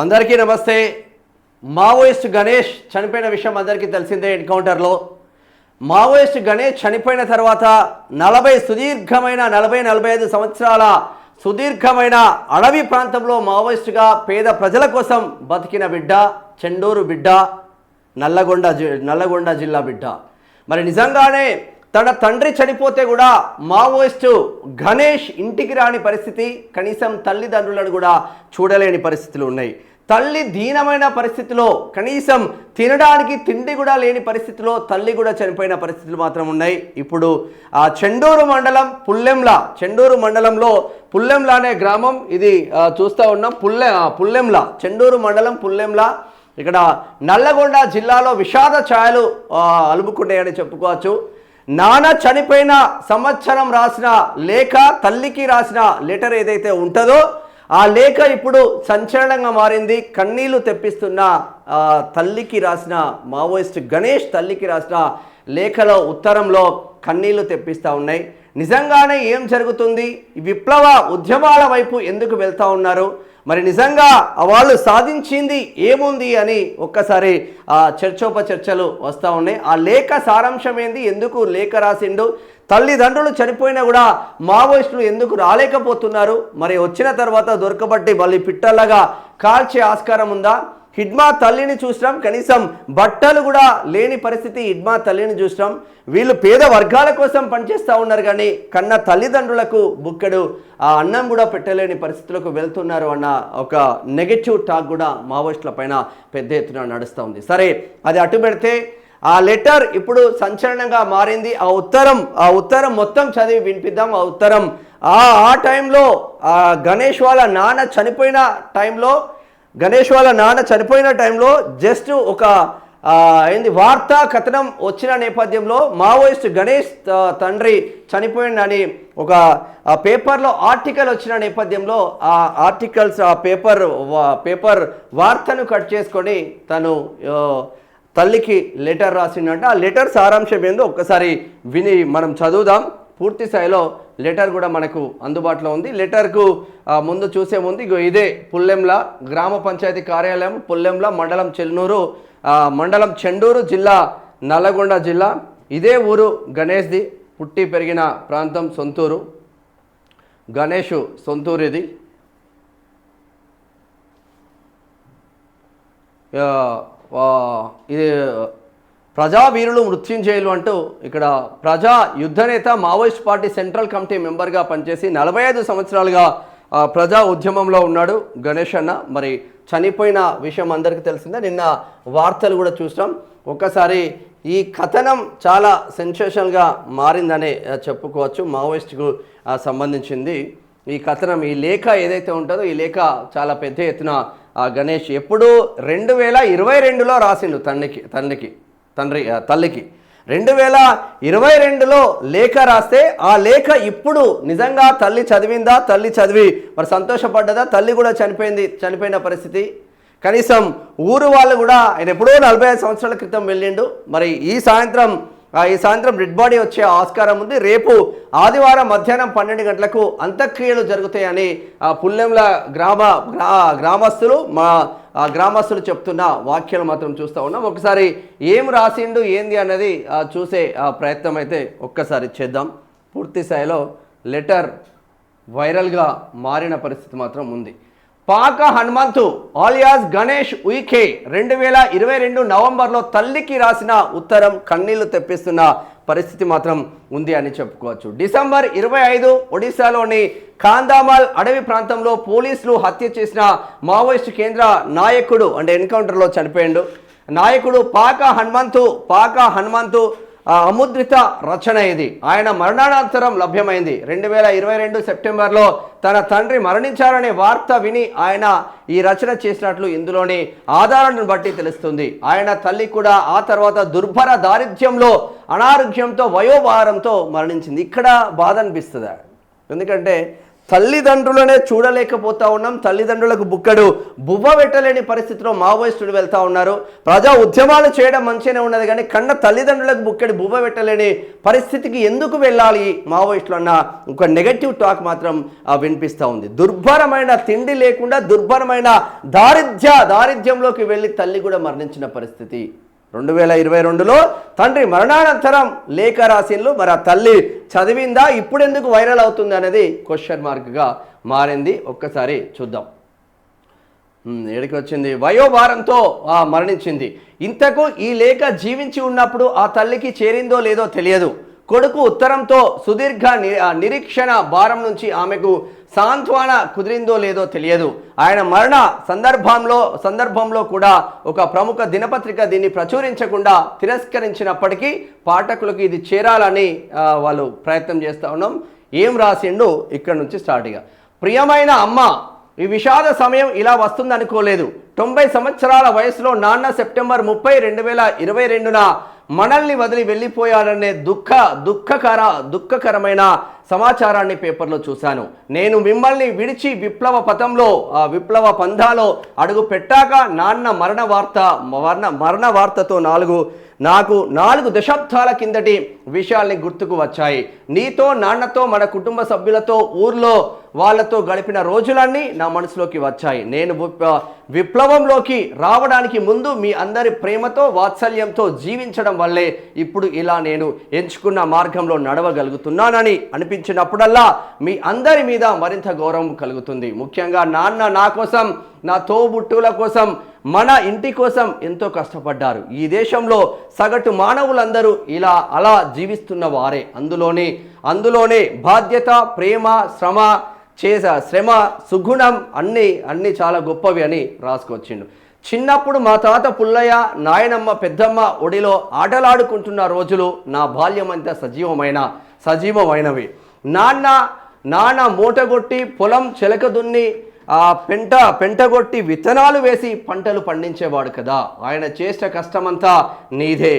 అందరికీ నమస్తే. మావోయిస్ట్ గణేష్ చనిపోయిన విషయం అందరికీ తెలిసిందే. ఎన్కౌంటర్లో మావోయిస్ట్ గణేష్ చనిపోయిన తర్వాత 45 సంవత్సరాల సుదీర్ఘమైన అడవి ప్రాంతంలో మావోయిస్టుగా పేద ప్రజల కోసం బతికిన బిడ్డ, చెండూరు బిడ్డ, నల్లగొండ జిల్లా బిడ్డ. మరి నిజంగానే తన తండ్రి చనిపోతే కూడా మావోయిస్టు గణేష్ ఇంటికి రాని పరిస్థితి, కనీసం తల్లిదండ్రులను కూడా చూడలేని పరిస్థితులు ఉన్నాయి. తల్లి దీనమైన పరిస్థితిలో, కనీసం తినడానికి తిండి కూడా లేని పరిస్థితిలో తల్లి కూడా చనిపోయిన పరిస్థితులు మాత్రం ఉన్నాయి. ఇప్పుడు ఆ చెండూరు మండలం చెండూరు మండలంలో పుల్లెంల అనే గ్రామం, ఇది చూస్తూ ఉన్నాం. పుల్లెంల చెండూరు మండలం పుల్లెంల, ఇక్కడ నల్లగొండ జిల్లాలో విషాద ఛాయలు అలుముకున్నాయని చెప్పుకోవచ్చు. నాన్న చనిపోయిన సంవత్సరం రాసిన లేఖ, తల్లికి రాసిన లెటర్ ఏదైతే ఉంటుందో ఆ లేఖ ఇప్పుడు సంచలనంగా మారింది. కన్నీళ్లు తెప్పిస్తున్న తల్లికి రాసిన, మావోయిస్ట్ గణేష్ తల్లికి రాసిన లేఖలో, ఉత్తరంలో కన్నీళ్లు తెప్పిస్తూ ఉన్నాయి. నిజంగానే ఏం జరుగుతుంది? విప్లవ ఉద్యమాల వైపు ఎందుకు వెళ్తూ ఉన్నారు? మరి నిజంగా వాళ్ళు సాధించింది ఏముంది అని ఒక్కసారి చర్చోపచర్చలు వస్తూ ఉన్నాయి. ఆ లేఖ సారాంశం ఏంది? ఎందుకు లేఖ రాసిండు? తల్లిదండ్రులు చనిపోయినా కూడా మావోయిస్టులు ఎందుకు రాలేకపోతున్నారు? మరి వచ్చిన తర్వాత దొరకబట్టి మళ్ళీ పిట్టల్లగా కాల్చే ఆస్కారం ఉందా? హిడ్మా తల్లిని చూసినాం, కనీసం బట్టలు కూడా లేని పరిస్థితి. హిడ్మా తల్లిని చూసినాం. వీళ్ళు పేద వర్గాల కోసం పనిచేస్తూ ఉన్నారు, కానీ కన్న తల్లిదండ్రులకు బుక్కెడు అన్నం కూడా పెట్టలేని పరిస్థితులకు వెళ్తున్నారు అన్న ఒక నెగటివ్ టాక్ కూడా మావోయిస్టుల పైన పెద్ద ఎత్తున నడుస్తూ ఉంది. సరే, అది అటు పెడితే ఆ లెటర్ ఇప్పుడు సంచలనంగా మారింది. ఆ ఉత్తరం మొత్తం చదివి వినిపిద్దాం. ఆ ఉత్తరం ఆ టైంలో గణేష్ వాళ్ళ నాన్న చనిపోయిన టైంలో జస్ట్ ఒక వార్తా కథనం వచ్చిన నేపథ్యంలో, మావోయిస్ట్ గణేష్ తండ్రి చనిపోయిందని ఒక పేపర్లో ఆర్టికల్ వచ్చిన నేపథ్యంలో ఆ ఆర్టికల్స్, ఆ పేపర్ వార్తను కట్ చేసుకొని తను తల్లికి లెటర్ రాసిందంట. ఆ లెటర్ సారాంశం ఏందో ఒక్కసారి విని మనం చదువుదాం. పూర్తి స్థాయిలో లెటర్ కూడా మనకు అందుబాటులో ఉంది. లెటర్కు ముందు చూసే ముందు ఇదే పుల్లెంల గ్రామ పంచాయతీ కార్యాలయం, పుల్లెంల మండలం చెండూరు, జిల్లా నల్లగొండ జిల్లా. ఇదే ఊరు గణేష్ది. పుట్టి పెరిగిన ప్రాంతం సొంతూరు. గణేష్ సొంతూరు ఇది. ఇది ప్రజావీరులు మృత్యుంజయులు అంటూ ఇక్కడ ప్రజా యుద్ధనేత, మావోయిస్ట్ పార్టీ సెంట్రల్ కమిటీ మెంబర్గా పనిచేసి 45 సంవత్సరాలుగా ప్రజా ఉద్యమంలో ఉన్నాడు గణేష్ అన్న. మరి చనిపోయిన విషయం అందరికీ తెలిసిందే. నిన్న వార్తలు కూడా చూసాం. ఒక్కసారి ఈ కథనం చాలా సెన్సేషనల్గా మారిందనే చెప్పుకోవచ్చు. మావోయిస్ట్కు సంబంధించింది ఈ కథనం. ఈ లేఖ ఏదైతే ఉంటుందో ఈ లేఖ చాలా పెద్ద ఎత్తున గణేష్ ఎప్పుడు 2022లో రాసిండు తల్లికి. 2022లో లేఖ రాస్తే ఆ లేఖ ఇప్పుడు నిజంగా తల్లి చదివిందా? తల్లి చదివి మరి సంతోషపడ్డదా? తల్లి కూడా చనిపోయిన పరిస్థితి. కనీసం ఊరు వాళ్ళు కూడా, ఆయన ఎప్పుడో 45 సంవత్సరాల క్రితం వెళ్ళిండు. మరి ఈ సాయంత్రం డెడ్ బాడీ వచ్చే ఆస్కారం ఉంది. రేపు ఆదివారం మధ్యాహ్నం 12 గంటలకు అంత్యక్రియలు జరుగుతాయని పుల్లెంల గ్రామస్తులు చెప్తున్న వాక్యాలు మాత్రం చూస్తూ ఉన్నాం. ఒకసారి ఏం రాసిండు ఏంది అన్నది చూసే ప్రయత్నం అయితే ఒక్కసారి చేద్దాం. పూర్తి స్థాయిలో లెటర్ వైరల్గా మారిన పరిస్థితి మాత్రం ఉంది. పాక హనుమంతు ఆలియాస్ గణేష్ ఉయికే 2022 నవంబర్లో తల్లికి రాసిన ఉత్తరం కన్నీళ్లు తెప్పిస్తున్న పరిస్థితి మాత్రం ఉంది అని చెప్పుకోవచ్చు. డిసెంబర్ 25 ఒడిశాలోని కాందామాల్ అడవి ప్రాంతంలో పోలీసులు హత్య చేసిన మావోయిస్టు కేంద్ర నాయకుడు, అంటే ఎన్కౌంటర్లో చనిపోయాడు నాయకుడు పాక హనుమంతు అముద్రిత రచన ఇది. ఆయన మరణానంతరం లభ్యమైంది. 2022 సెప్టెంబర్లో తన తండ్రి మరణించారనే వార్త విని ఆయన ఈ రచన చేసినట్లు ఇందులోని ఆధారాలను బట్టి తెలుస్తుంది. ఆయన తల్లి కూడా ఆ తర్వాత దుర్భర దారిద్ర్యంలో, అనారోగ్యంతో, వయోభారంతో మరణించింది. ఇక్కడ బాధ అనిపిస్తుంది. ఎందుకంటే తల్లిదండ్రులనే చూడలేకపోతా ఉన్నాం. తల్లిదండ్రులకు బుక్కడు బువ్వ పెట్టలేని పరిస్థితిలో మావోయిస్టులు వెళ్తా ఉన్నారు. ప్రజా ఉద్యమాలు చేయడం మంచిగానే ఉన్నది, కానీ కన్న తల్లిదండ్రులకు బుక్కడి బువ్వ పెట్టలేని పరిస్థితికి ఎందుకు వెళ్ళాలి మావోయిస్టులు అన్న ఒక నెగటివ్ టాక్ మాత్రం వినిపిస్తూ ఉంది. దుర్భరమైన తిండి లేకుండా దుర్భరమైన దారిద్ర్యంలోకి వెళ్ళి తల్లి కూడా మరణించిన పరిస్థితి 2022లో తండ్రి మరణానంతరం లేఖ రాసిండ్లు. మరి ఆ తల్లి చదివిందా, ఇప్పుడెందుకు వైరల్ అవుతుంది అనేది క్వశ్చన్ మార్క్గా మారింది. ఒక్కసారి చూద్దాం. ఎడికి వచ్చింది, వయోభారంతో మరణించింది. ఇంతకు ఈ లేఖ జీవించి ఉన్నప్పుడు ఆ తల్లికి చేరిందో లేదో తెలియదు. కొడుకు ఉత్తరంతో సుదీర్ఘ నిరీక్షణ భారం నుంచి ఆమెకు సాంత్వన కుదిరిందో లేదో తెలియదు. ఆయన మరణ సందర్భంలో కూడా ఒక ప్రముఖ దినపత్రిక దీన్ని ప్రచురించకుండా తిరస్కరించినప్పటికీ పాఠకులకు ఇది చేరాలని వాళ్ళు ప్రయత్నం చేస్తూ ఉన్నాం. ఏం రాసిండు ఇక్కడ నుంచి స్టార్ట్గా. ప్రియమైన అమ్మ, ఈ విషాద సమయం ఇలా వస్తుందనుకోలేదు. 90 సంవత్సరాల వయసులో నాన్న సెప్టెంబర్ 30, 2022న మనల్ని వదిలి వెళ్ళిపోయాడనే దుఃఖకరమైన సమాచారాన్ని పేపర్లో చూశాను. నేను మిమ్మల్ని విడిచి విప్లవ పంథాలో అడుగు పెట్టాక నాన్న మరణ వార్తతో నాకు 4 దశాబ్దాల కిందటి విషయాల్ని గుర్తుకు వచ్చాయి. నీతో, నాన్నతో, మన కుటుంబ సభ్యులతో, ఊర్లో వాళ్ళతో గడిపిన రోజులన్నీ నా మనసులోకి వచ్చాయి. నేను విప్లవంలోకి రావడానికి ముందు మీ అందరి ప్రేమతో, వాత్సల్యంతో జీవించడం వల్లే ఇప్పుడు ఇలా నేను ఎంచుకున్న మార్గంలో నడవగలుగుతున్నానని అనిపించినప్పుడల్లా మీ అందరి మీద మరింత గౌరవం కలుగుతుంది. ముఖ్యంగా నాన్న నా కోసం, నా తోబుట్టువుల కోసం, మన ఇంటి కోసం ఎంతో కష్టపడ్డారు. ఈ దేశంలో సగటు మానవులందరూ అలా జీవిస్తున్న వారే. అందులోనే బాధ్యత, ప్రేమ, శ్రమ, సుగుణం అన్నీ చాలా గొప్పవి అని రాసుకొచ్చిండు. చిన్నప్పుడు మా తాత పుల్లయ్య, నాయనమ్మ, పెద్దమ్మ ఒడిలో ఆటలాడుకుంటున్న రోజులు నా బాల్యం అంతా సజీవమైనవి. నాన్న మూటగొట్టి పొలం చెలక దున్ని పెంటగొట్టి విత్తనాలు వేసి పంటలు పండించేవాడు కదా. ఆయన చేసిన కష్టమంతా నీదే.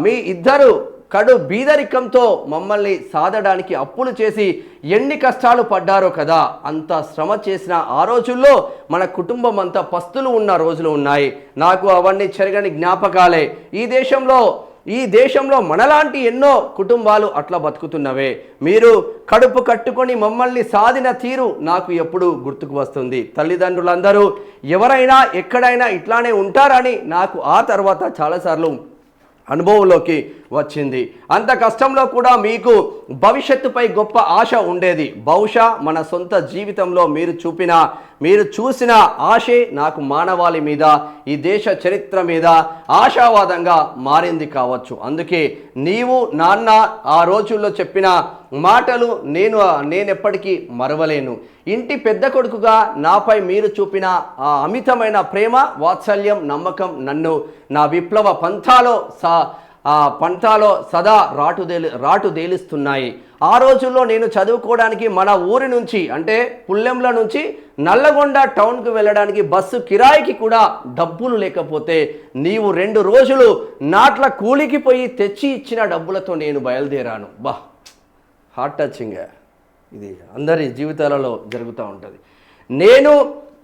మీ ఇద్దరు కడు బీదరికంతో మమ్మల్ని సాధడానికి అప్పులు చేసి ఎన్ని కష్టాలు పడ్డారో కదా. అంత శ్రమ చేసిన ఆ రోజుల్లో మన కుటుంబం అంతా పస్తులు ఉన్న రోజులు ఉన్నాయి. నాకు అవన్నీ చెరగని జ్ఞాపకాలే. ఈ దేశంలో మనలాంటి ఎన్నో కుటుంబాలు అట్లా బతుకుతున్నవే. మీరు కడుపు కట్టుకొని మమ్మల్ని సాధిన తీరు నాకు ఎప్పుడు గుర్తుకు వస్తుంది. తల్లిదండ్రులందరూ ఎవరైనా ఎక్కడైనా ఇట్లానే ఉంటారని నాకు ఆ తర్వాత చాలాసార్లు అనుభవంలోకి వచ్చింది. అంత కష్టంలో కూడా మీకు భవిష్యత్తుపై గొప్ప ఆశ ఉండేది. బహుశా మన సొంత జీవితంలో మీరు చూసిన ఆశే నాకు మానవాళి మీద, ఈ దేశ చరిత్ర మీద ఆశావాదంగా మారింది కావచ్చు. అందుకే నీవు నాన్న ఆ రోజుల్లో చెప్పిన మాటలు నేనెప్పటికీ మరవలేను. ఇంటి పెద్ద కొడుకుగా నాపై మీరు చూపిన ఆ అమితమైన ప్రేమ, వాత్సల్యం, నమ్మకం నన్ను నా విప్లవ పంథాలో సదా రాటుదేలుస్తున్నాయి. ఆ రోజుల్లో నేను చదువుకోవడానికి మన ఊరి నుంచి, అంటే పుల్లెంల నుంచి నల్లగొండ టౌన్కు వెళ్ళడానికి బస్సు కిరాయికి కూడా డబ్బులు లేకపోతే నీవు 2 రోజులు నాట్ల కూలికి పోయి తెచ్చి ఇచ్చిన డబ్బులతో నేను బయలుదేరాను. Heart touching. ఇది అందరి జీవితాలలో జరుగుతూ ఉంటుంది. నేను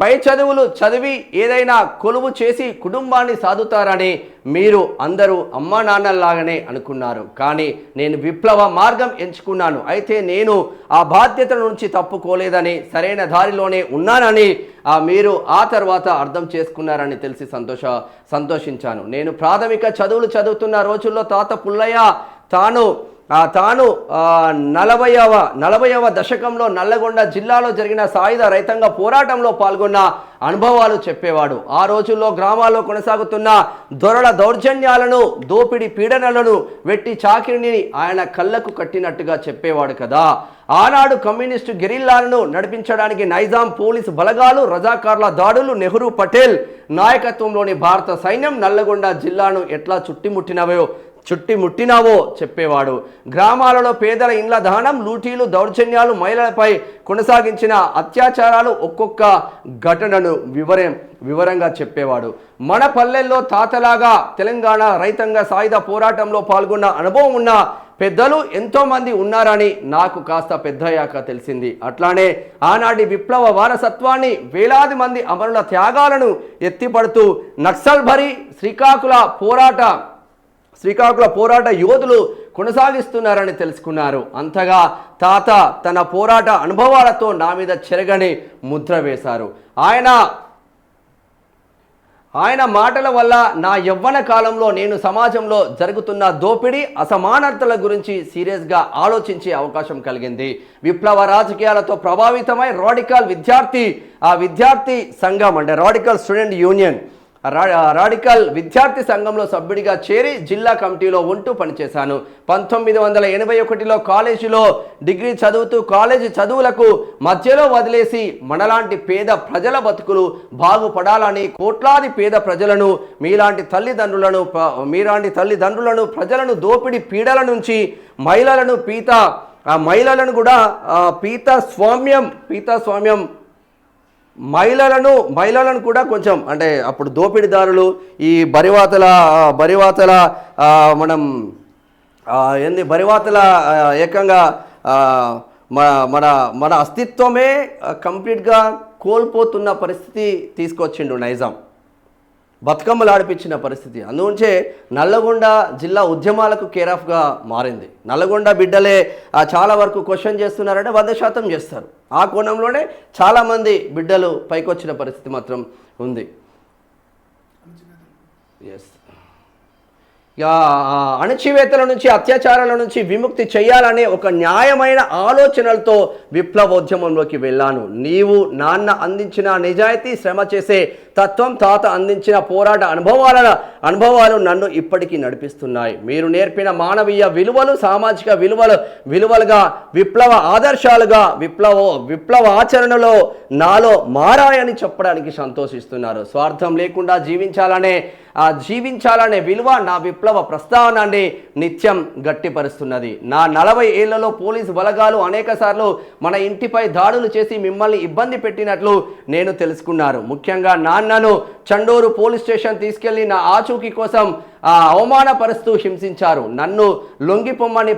పై చదువులు చదివి ఏదైనా కొలువు చేసి కుటుంబాన్ని సాదుతారని మీరు అందరూ అమ్మా నాన్నల్లాగానే అనుకున్నారు. కానీ నేను విప్లవ మార్గం ఎంచుకున్నాను. అయితే నేను ఆ బాధ్యత నుంచి తప్పుకోలేదని, సరైన దారిలోనే ఉన్నానని మీరు ఆ తర్వాత అర్థం చేసుకున్నారని తెలిసి సంతోషించాను. నేను ప్రాథమిక చదువులు చదువుతున్న రోజుల్లో తాత పుల్లయ్య తాను 40వ దశకంలో నల్లగొండ జిల్లాలో జరిగిన సాయుధ రైతాంగ పోరాటంలో పాల్గొన్న అనుభవాలు చెప్పేవాడు. ఆ రోజుల్లో గ్రామాల్లో కొనసాగుతున్న దొరల దౌర్జన్యాలను, దోపిడీ పీడనలను, వెట్టి చాకిరిని ఆయన కళ్ళకు కట్టినట్టుగా చెప్పేవాడు కదా. ఆనాడు కమ్యూనిస్టు గెరిల్లాలను నడిపించడానికి నైజాం పోలీసు బలగాలు, రజాకార్ల దాడులు, నెహ్రూ పటేల్ నాయకత్వంలోని భారత సైన్యం నల్లగొండ జిల్లాను ఎట్లా చుట్టిముట్టినావో చెప్పేవాడు. గ్రామాలలో పేదల ఇండ్ల దహనం, లూటీలు, దౌర్జన్యాలు, మహిళలపై కొనసాగించిన అత్యాచారాలు, ఒక్కొక్క ఘటనను వివరంగా చెప్పేవాడు. మన పల్లెల్లో తాతలాగా తెలంగాణ రైతాంగ సాయుధ పోరాటంలో పాల్గొన్న అనుభవం ఉన్న పెద్దలు ఎంతోమంది ఉన్నారని నాకు కాస్త పెద్దయ్యాక తెలిసింది. అట్లానే ఆనాటి విప్లవ వారసత్వాన్ని వేలాది మంది అమరుల త్యాగాలను ఎత్తిపడుతూ నక్సల్బరీ శ్రీకాకుళ పోరాట యోధులు కొనసాగిస్తున్నారని తెలుసుకున్నారు. అంతగా తాత తన పోరాట అనుభవాలతో నా మీద చెరగని ముద్ర వేశారు. ఆయన మాటల వల్ల నా యవ్వన కాలంలో నేను సమాజంలో జరుగుతున్న దోపిడీ అసమానతల గురించి సీరియస్గా ఆలోచించే అవకాశం కలిగింది. విప్లవ రాజకీయాలతో ప్రభావితమై విద్యార్థి సంఘం అంటే రాడికల్ స్టూడెంట్ యూనియన్ రాడికల్ విద్యార్థి సంఘంలో సభ్యుడిగా చేరి జిల్లా కమిటీలో ఉంటూ పనిచేశాను. 1981లో కాలేజీలో డిగ్రీ చదువుతూ కాలేజీ చదువులకు మధ్యలో వదిలేసి మనలాంటి పేద ప్రజల బతుకులు బాగుపడాలని కోట్లాది పేద ప్రజలను మీలాంటి తల్లిదండ్రులను ప్రజలను దోపిడీ పీడల నుంచి మహిళలను కూడా పీతస్వామ్యం మహిళలను కూడా కొంచెం అంటే అప్పుడు దోపిడీదారులు ఈ బరివాతల మనం బరివాతల ఏకంగా మన అస్తిత్వమే కంప్లీట్గా కోల్పోతున్న పరిస్థితి తీసుకొచ్చిండు నైజాం. బతుకమ్మలు ఆడిపించిన పరిస్థితి. అందుగురించే నల్లగొండ జిల్లా ఉద్యమాలకు కేరాఫ్గా మారింది. నల్లగొండ బిడ్డలే చాలా వరకు క్వశ్చన్ చేస్తున్నారంటే 100% చేస్తారు. ఆ కోణంలోనే చాలామంది బిడ్డలు పైకొచ్చిన పరిస్థితి మాత్రం ఉంది. ఎస్, అణచివేతల నుంచి అత్యాచారాల నుంచి విముక్తి చేయాలనే ఒక న్యాయమైన ఆలోచనలతో విప్లవోద్యమంలోకి వెళ్ళాను. నీవు నాన్న అందించిన నిజాయితీ, శ్రమ చేసే తత్వం, తాత అందించిన పోరాట అనుభవాలు నన్ను ఇప్పటికీ నడిపిస్తున్నాయి. మీరు నేర్పిన మానవీయ విలువలు సామాజిక విలువలుగా విప్లవ ఆదర్శాలుగా విప్లవ ఆచరణలో నాలో మారాయని చెప్పడానికి సంతోషిస్తున్నారు. స్వార్థం లేకుండా జీవించాలనే విలువ నా విప్లవ ప్రస్థానాన్ని నిత్యం గట్టిపరుస్తున్నది. నా 40 ఏళ్లలో పోలీసు బలగాలు అనేకసార్లు మన ఇంటిపై దాడులు చేసి మిమ్మల్ని ఇబ్బంది పెట్టినట్లు నేను తెలుసుకున్నారు. ముఖ్యంగా నాన్నను చండూరు పోలీస్ స్టేషన్ తీసుకెళ్లి నా ఆచూకీ కోసం అవమానపరుస్తూ హింసించారు. నన్ను లొంగిపొమ్మని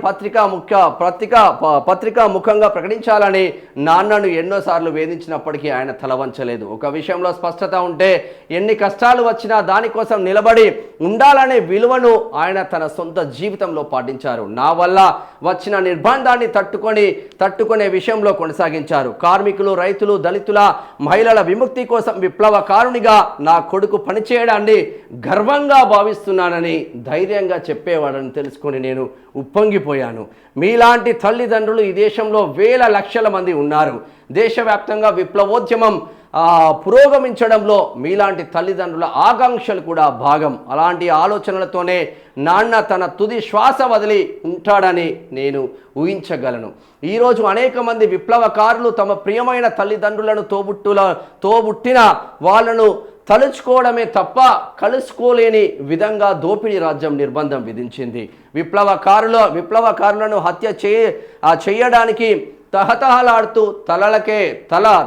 పత్రికా ముఖంగా ప్రకటించాలని నాన్నను ఎన్నోసార్లు వేధించినప్పటికీ ఆయన తల వంచలేదు. ఒక విషయంలో స్పష్టత ఉంటే ఎన్ని కష్టాలు వచ్చినా దానికోసం నిలబడి ఉండాలనే విలువను ఆయన తన సొంత జీవితంలో పాటించారు. నా వల్ల వచ్చిన నిర్బంధాన్ని తట్టుకునే విషయంలో కొనసాగించారు. కార్మికులు, రైతులు, దళితుల, మహిళల విముక్తి కోసం విప్లవకారునిగా నా కొడుకు పనిచేయడాన్ని గర్వంగా భావిస్తున్నానని ధైర్యంగా చెప్పేవాడని తెలుసుకొని నేను ఉప్పొంగిపోయాను. మీలాంటి తల్లిదండ్రులు ఈ దేశంలో వేల లక్షల మంది ఉన్నారు. దేశవ్యాప్తంగా విప్లవోద్యమం పురోగమించడంలో మీలాంటి తల్లిదండ్రుల ఆకాంక్షలు కూడా భాగం. అలాంటి ఆలోచనలతోనే నాన్న తన తుది శ్వాస వదిలి ఉంటాడని నేను ఊహించగలను. ఈరోజు అనేక మంది విప్లవకారులు తమ ప్రియమైన తల్లిదండ్రులను తోబుట్టిన వాళ్ళను తలుచుకోవడమే తప్ప కలుసుకోలేని విధంగా దోపిడీ రాజ్యం నిర్బంధం విధించింది. విప్లవకారులను హత్య చేయడానికి తహతహలాడుతూ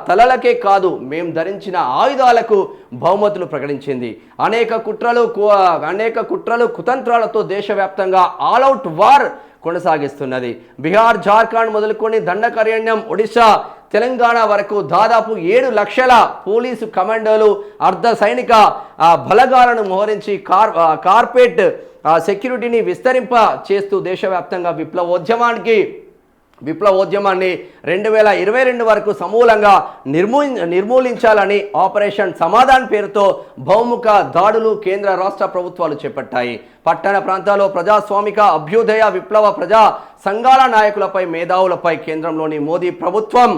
తలలకే కాదు మేం ధరించిన ఆయుధాలకు బహుమతులు ప్రకటించింది. అనేక కుట్రలు కుతంత్రాలతో దేశవ్యాప్తంగా ఆల్అవుట్ వార్ కొనసాగిస్తున్నది. బీహార్, జార్ఖండ్ మొదలుకొని దండకారణ్యం, ఒడిశా, తెలంగాణ వరకు దాదాపు 7 లక్షల పోలీసు కమాండోలు, అర్ధ సైనిక బలగాలను మోహరించి కార్పొరేట్ సెక్యూరిటీని విస్తరింప చేస్తూ దేశవ్యాప్తంగా విప్లవోద్యమాన్ని 2022 వరకు సమూలంగా నిర్మూలించాలని ఆపరేషన్ సమాధాన్ పేరుతో బహుముఖ దాడులు కేంద్ర రాష్ట్ర ప్రభుత్వాలు చేపట్టాయి. పట్టణ ప్రాంతాల్లో ప్రజాస్వామిక అభ్యుదయ విప్లవ ప్రజా సంఘాల నాయకులపై, మేధావులపై కేంద్రంలోని మోదీ ప్రభుత్వం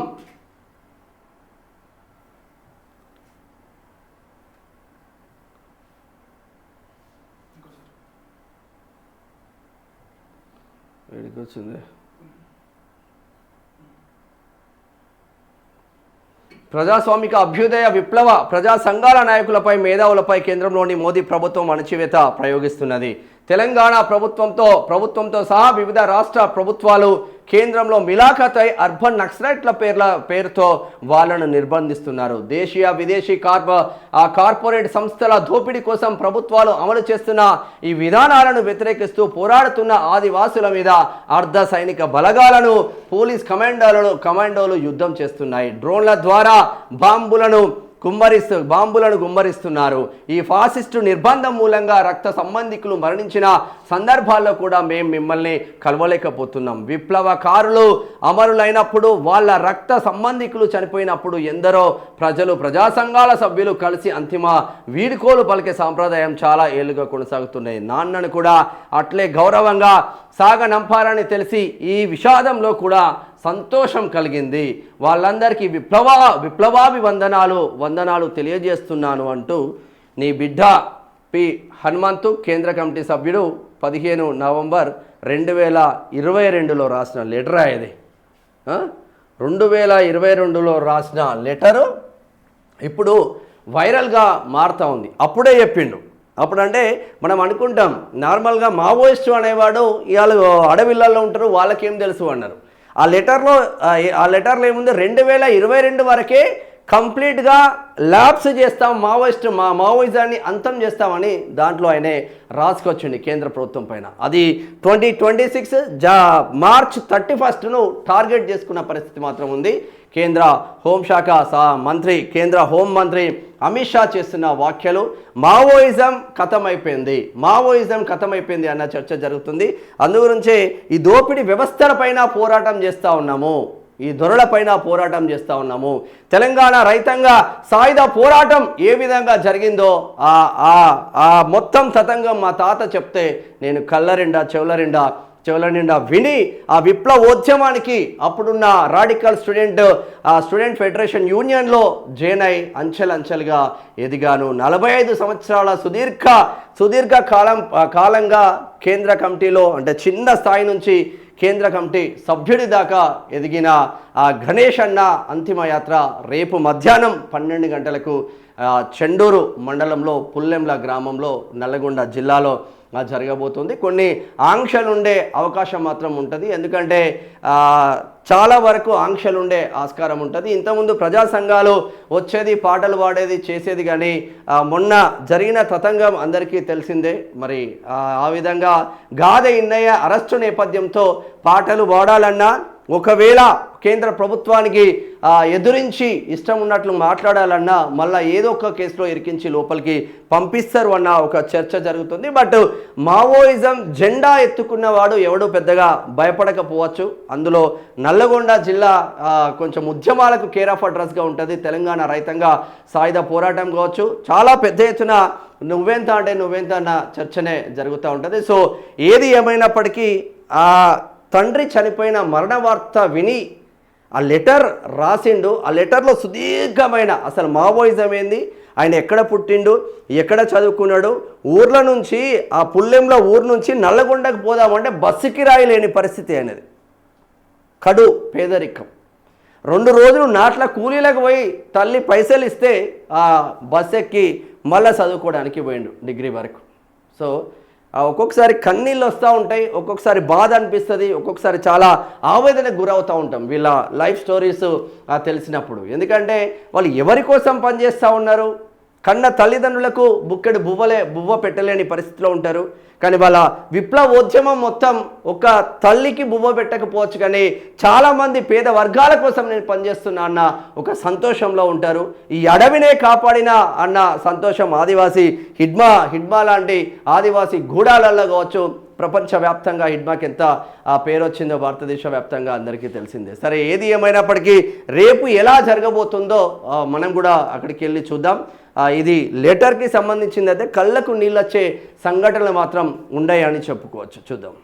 ప్రజాస్వామిక అభ్యుదయ విప్లవ ప్రజా సంఘాల నాయకులపై, మేధావులపై కేంద్రంలోని మోదీ ప్రభుత్వం అణచివేత ప్రయోగిస్తున్నది. తెలంగాణ ప్రభుత్వంతో సహా వివిధ రాష్ట్ర ప్రభుత్వాలు కేంద్రంలో మిలాఖత్ అర్బన్ నక్సలైట్ల పేరుతో వాళ్ళను నిర్బంధిస్తున్నారు. దేశీయ విదేశీ కార్పొరేట్ సంస్థల దోపిడీ కోసం ప్రభుత్వాలు అమలు చేస్తున్న ఈ విధానాలను వ్యతిరేకిస్తూ పోరాడుతున్న ఆదివాసుల మీద అర్ధ సైనిక బలగాలను పోలీస్ కమాండోలు యుద్ధం చేస్తున్నాయి. డ్రోన్ల ద్వారా బాంబులను గుమ్మరిస్తున్నారు. ఈ ఫాసిస్టు నిర్బంధం మూలంగా రక్త సంబంధికులు మరణించిన సందర్భాల్లో కూడా మేము మిమ్మల్ని కలవలేకపోతున్నాం. విప్లవకారులు అమరులైనప్పుడు వాళ్ళ రక్త సంబంధికులు చనిపోయినప్పుడు ఎందరో ప్రజా సంఘాల సభ్యులు కలిసి అంతిమ వీడుకోలు పలికే సాంప్రదాయం చాలా ఏళ్ళుగా కొనసాగుతున్నాయి. నాన్నను కూడా అట్లే గౌరవంగా సాగనంపారని తెలిసి ఈ విషాదంలో కూడా సంతోషం కలిగింది. వాళ్ళందరికీ వందనాలు తెలియజేస్తున్నాను అంటూ నీ బిడ్డ పి హనుమంతు కేంద్ర కమిటీ సభ్యుడు 15 నవంబర్ 2022లో రాసిన లెటర్ ఇది. 2022లో రాసిన లెటరు ఇప్పుడు వైరల్గా మారుతూ ఉంది. అప్పుడే చెప్పిండు. అప్పుడంటే మనం అనుకుంటాం నార్మల్గా మావోయిస్టు అనేవాడు ఇవాళ అడవిళ్ళల్లో ఉంటారు, వాళ్ళకేం తెలుసు అన్నారు. ఆ లెటర్లో ఏముంది, 2022 వరకే కంప్లీట్గా ల్యాబ్స్ చేస్తాం, మావోయిజాన్ని అంతం చేస్తామని దాంట్లో ఆయనే రాసుకొచ్చింది కేంద్ర ప్రభుత్వం పైన. అది 2026 మార్చ్ 31ను టార్గెట్ చేసుకున్న పరిస్థితి మాత్రం ఉంది. కేంద్ర హోంశాఖ కేంద్ర హోంమంత్రి అమిత్ షా చేస్తున్న వ్యాఖ్యలు మావోయిజం ఖతమైపోయింది అన్న చర్చ జరుగుతుంది. అందుగురించే ఈ దోపిడీ వ్యవస్థలపైన పోరాటం చేస్తూ ఉన్నాము, ఈ దొరలపైన పోరాటం చేస్తూ ఉన్నాము. తెలంగాణ రైతాంగ సాయుధ పోరాటం ఏ విధంగా జరిగిందో ఆ మొత్తం తతంగం మా తాత చెప్తే నేను చెవుల నిండా విని ఆ విప్లవోద్యమానికి అప్పుడున్న రాడికల్ స్టూడెంట్ ఫెడరేషన్ యూనియన్లో జాయిన్ అయి అంచెలుగా ఎదిగాను. 45 సంవత్సరాల సుదీర్ఘ కాలంగా కేంద్ర కమిటీలో అంటే చిన్న స్థాయి నుంచి కేంద్ర కమిటీ సభ్యుడి దాకా ఎదిగిన ఆ గణేష్ అన్న అంతిమయాత్ర రేపు మధ్యాహ్నం 12 గంటలకు చెండూరు మండలంలో పుల్లెంల గ్రామంలో నల్లగొండ జిల్లాలో జరగబోతుంది. కొన్ని ఆంక్షలు ఉండే అవకాశం మాత్రం ఉంటుంది. ఎందుకంటే చాలా వరకు ఆంక్షలు ఉండే ఆస్కారం ఉంటుంది. ఇంతకుముందు ప్రజా సంఘాలు వచ్చేది, పాటలు పాడేది, చేసేది. కానీ మొన్న జరిగిన తతంగం అందరికీ తెలిసిందే. మరి ఆ విధంగా గాదె ఇన్నయ్య అరెస్టు నేపథ్యంతో పాటలు పాడాలన్నా, ఒకవేళ కేంద్ర ప్రభుత్వానికి ఎదురించి ఇష్టం ఉన్నట్లు మాట్లాడాలన్నా మళ్ళీ ఏదో ఒక కేసులో ఇరికించి లోపలికి పంపిస్తారు అన్న ఒక చర్చ జరుగుతుంది. బట్ మావోయిజం జెండా ఎత్తుకున్నవాడు ఎవడో పెద్దగా భయపడకపోవచ్చు. అందులో నల్లగొండ జిల్లా కొంచెం ఉద్యమాలకు కేర్ ఆఫ్ అడ్రస్గా ఉంటుంది. తెలంగాణ రైతాంగ సాయుధ పోరాటం కావచ్చు, చాలా పెద్ద ఎత్తున నువ్వెంత అన్న చర్చనే జరుగుతూ ఉంటుంది. సో ఏది ఏమైనప్పటికీ ఆ తండ్రి చనిపోయిన మరణ వార్త విని ఆ లెటర్ రాసిండు. ఆ లెటర్లో సుదీర్ఘమైన అసలు మావోయిజం ఏంది, ఆయన ఎక్కడ పుట్టిండు, ఎక్కడ చదువుకున్నాడు, ఊర్ల నుంచి ఆ పుల్లెంలో ఊరు నుంచి నల్లగొండకు పోదామంటే బస్సు కిరాయి లేని పరిస్థితి అనేది, కడు పేదరికం. 2 రోజులు నాట్ల కూలీలకు పోయి తల్లి పైసలు ఇస్తే ఆ బస్ ఎక్కి మళ్ళీ చదువుకోవడానికి పోయిండు డిగ్రీ వరకు. సో ఒక్కొక్కసారి కన్నీళ్ళు వస్తూ ఉంటాయి, ఒక్కొక్కసారి బాధ అనిపిస్తుంది, ఒక్కొక్కసారి చాలా ఆవేదనకు గురవుతూ ఉంటాం వీళ్ళ లైఫ్ స్టోరీస్ తెలిసినప్పుడు. ఎందుకంటే వాళ్ళు ఎవరి కోసం పనిచేస్తూ ఉన్నారు, కన్న తల్లిదండ్రులకు బుక్కెడు బువ్వ పెట్టలేని పరిస్థితిలో ఉంటారు. కానీ వాళ్ళ విప్లవోద్యమం మొత్తం ఒక తల్లికి బువ్వ పెట్టకపోవచ్చు, కానీ చాలామంది పేద వర్గాల కోసం నేను పనిచేస్తున్నా అన్న ఒక సంతోషంలో ఉంటారు. ఈ అడవినే కాపాడిన అన్న సంతోషం ఆదివాసీ హిడ్మా లాంటి ఆదివాసీ గూడాలలో కావచ్చు, ప్రపంచవ్యాప్తంగా హిడ్మాకి ఎంత పేరు వచ్చిందో భారతదేశ వ్యాప్తంగా అందరికీ తెలిసిందే. సరే, ఏది ఏమైనప్పటికీ రేపు ఎలా జరగబోతుందో మనం కూడా అక్కడికి వెళ్ళి చూద్దాం. ఇది లెటర్కి సంబంధించింది అయితే కళ్ళకు నీళ్ళొచ్చే సంఘటనలు మాత్రం ఉన్నాయని చెప్పుకోవచ్చు. చూద్దాం.